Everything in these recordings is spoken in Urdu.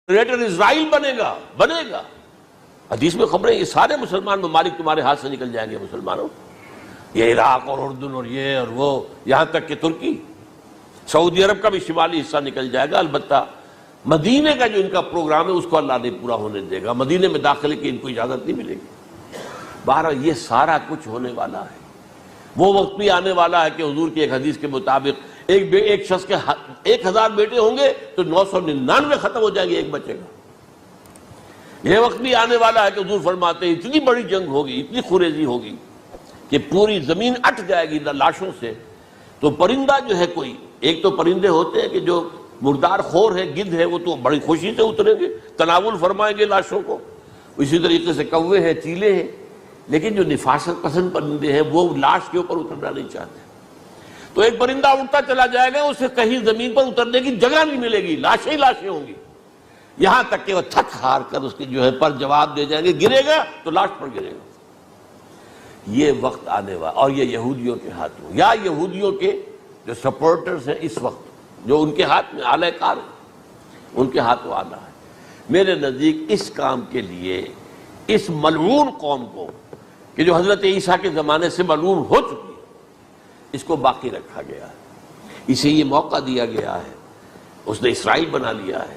گریٹر اسرائیل بنے گا۔ حدیث میں خبریں یہ سارے مسلمان ممالک تمہارے ہاتھ سے نکل جائیں گے مسلمانوں، یہ عراق اور اردن اور یہ اور وہ، یہاں تک کہ ترکی، سعودی عرب کا بھی شمالی حصہ نکل جائے گا۔ البتہ مدینے کا جو ان کا پروگرام ہے اس کو اللہ نہیں پورا ہونے دے گا، مدینے میں داخلے کی ان کو اجازت نہیں ملے گی۔ بہرحال یہ سارا کچھ ہونے والا ہے۔ وہ وقت بھی آنے والا ہے کہ حضور کی ایک حدیث کے مطابق ایک شخص کے 1000 بیٹے ہوں گے تو 999 ختم ہو جائیں گے، ایک بچے گا۔ یہ وقت بھی آنے والا ہے کہ حضور فرماتے ہیں اتنی بڑی جنگ ہوگی، اتنی خوریزی ہوگی کہ پوری زمین اٹ جائے گی لاشوں سے۔ تو پرندہ جو ہے کوئی، ایک تو پرندے ہوتے ہیں کہ جو مردار خور ہے، گدھ ہے، وہ تو بڑی خوشی سے اتریں گے، تناول فرمائیں گے لاشوں کو۔ اسی طریقے سے کوے ہیں، چیلے ہیں، لیکن جو نفاست پسند پرندے ہیں وہ لاش کے اوپر اترنا نہیں چاہتے۔ تو ایک پرندہ اڑتا چلا جائے گا، اسے کہیں زمین پر اترنے کی جگہ نہیں ملے گی، لاشیں ہی لاشیں ہوں گی، یہاں تک کہ وہ تھک ہار کر اس کے جو ہے پر جواب دے جائیں گے، گرے گا تو لاش پر گرے گا۔ یہ وقت آنے والا، اور یہ یہودیوں کے ہاتھوں، یا یہودیوں کے جو سپورٹرز ہیں اس وقت، جو ان کے ہاتھ میں آلہ کار ہیں، ان کے ہاتھوں آنا ہے۔ میرے نزدیک اس کام کے لیے اس ملعون قوم کو، کہ جو حضرت عیسیٰ کے زمانے سے ملعون ہو چکی ہے، اس کو باقی رکھا گیا ہے، اسے یہ موقع دیا گیا ہے۔ اس نے اسرائیل بنا لیا ہے،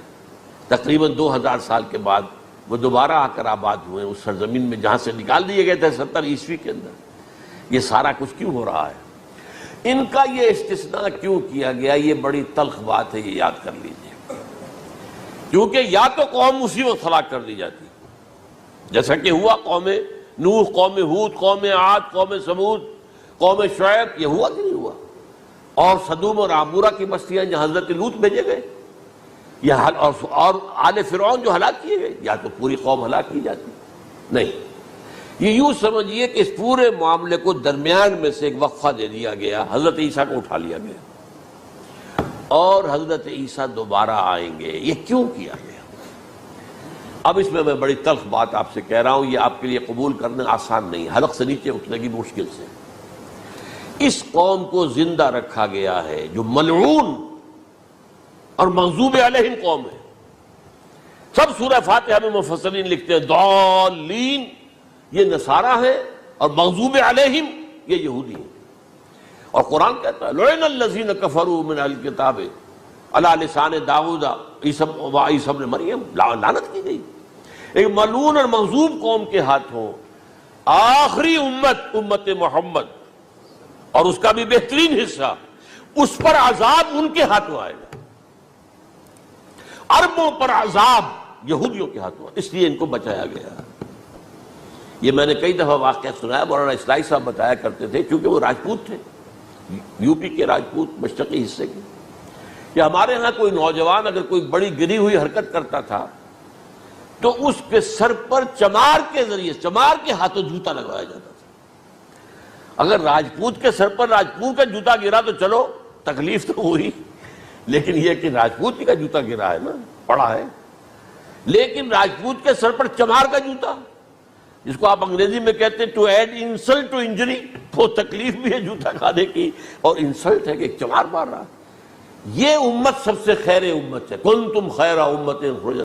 تقریباً 2000 سال کے بعد وہ دوبارہ آ کر آباد ہوئے اس سرزمین میں جہاں سے نکال دیے گئے تھے 70 عیسوی کے اندر۔ یہ سارا کچھ کیوں ہو رہا ہے؟ ان کا یہ استثناء کیوں کیا گیا؟ یہ بڑی تلخ بات ہے، یہ یاد کر لیجئے، کیونکہ یا تو قوم اسی وقت ہلاک کر دی جاتی، جیسا کہ ہوا قوم نوح، قوم ہود، قوم عاد، قوم ثمود، قوم شعیب، یہ ہوا کہ نہیں ہوا؟ اور سدوم اور عمورہ کی بستیاں جہاں حضرت لوط بھیجے گئے، اور آل فرعون جو ہلاک کیے گئے، یا تو پوری قوم ہلاک کی جاتی؟ نہیں، یہ یوں سمجھیے کہ اس پورے معاملے کو درمیان میں سے ایک وقفہ دے دیا گیا، حضرت عیسیٰ کو اٹھا لیا گیا، اور حضرت عیسیٰ دوبارہ آئیں گے۔ یہ کیوں کیا گیا؟ اب اس میں بڑی تلخ بات آپ سے کہہ رہا ہوں، یہ آپ کے لیے قبول کرنا آسان نہیں، حلق سے نیچے اترنے کی مشکل سے۔ اس قوم کو زندہ رکھا گیا ہے جو ملعون اور مغضوب علیہم قوم ہے۔ سب سورہ فاتحہ میں مفسرین لکھتے ہیں ضالین، یہ نصارہ ہے، اور مغضوب علیہم یہ یہودی ہیں۔ اور قرآن کہتا ہے لعن الذین کفروا من اہل الکتاب علی لسان داؤد وعیسی ابن مریم، لعنت کی گئی ایک ملعون اور مغضوب قوم کے ہاتھوں آخری امت محمد، اور اس کا بھی بہترین حصہ، اس پر عذاب ان کے ہاتھوں آئے گا، عربوں پر عذاب یہودیوں کے ہاتھوں، اس لیے ان کو بچایا گیا۔ یہ میں نے کئی دفعہ واقعہ سنایا، مولانا اسلائی صاحب بتایا کرتے تھے، کیونکہ وہ راجپوت تھے، یو پی کے راجپوت، مشرقی حصے کے، کہ ہمارے ہاں کوئی نوجوان اگر کوئی بڑی گری ہوئی حرکت کرتا تھا تو اس کے سر پر چمار کے ذریعے، چمار کے ہاتھوں جوتا لگوایا جاتا تھا۔ اگر راجپوت کے سر پر راجپوت کا جوتا گرا تو چلو تکلیف تو ہوئی، لیکن یہ کہ راجپوت کا جوتا گرا ہے نا، پڑا ہے، لیکن راجپوت کے سر پر چمار کا جوتا، جس کو آپ انگریزی میں کہتے ہیں to add insult to injury, وہ تکلیف بھی ہے جوتا کھانے کی، اور انسلٹ ہے کہ ایک چمار مار رہا ہے۔ یہ امت سب سے خیر امت ہے، کنتم خیر امت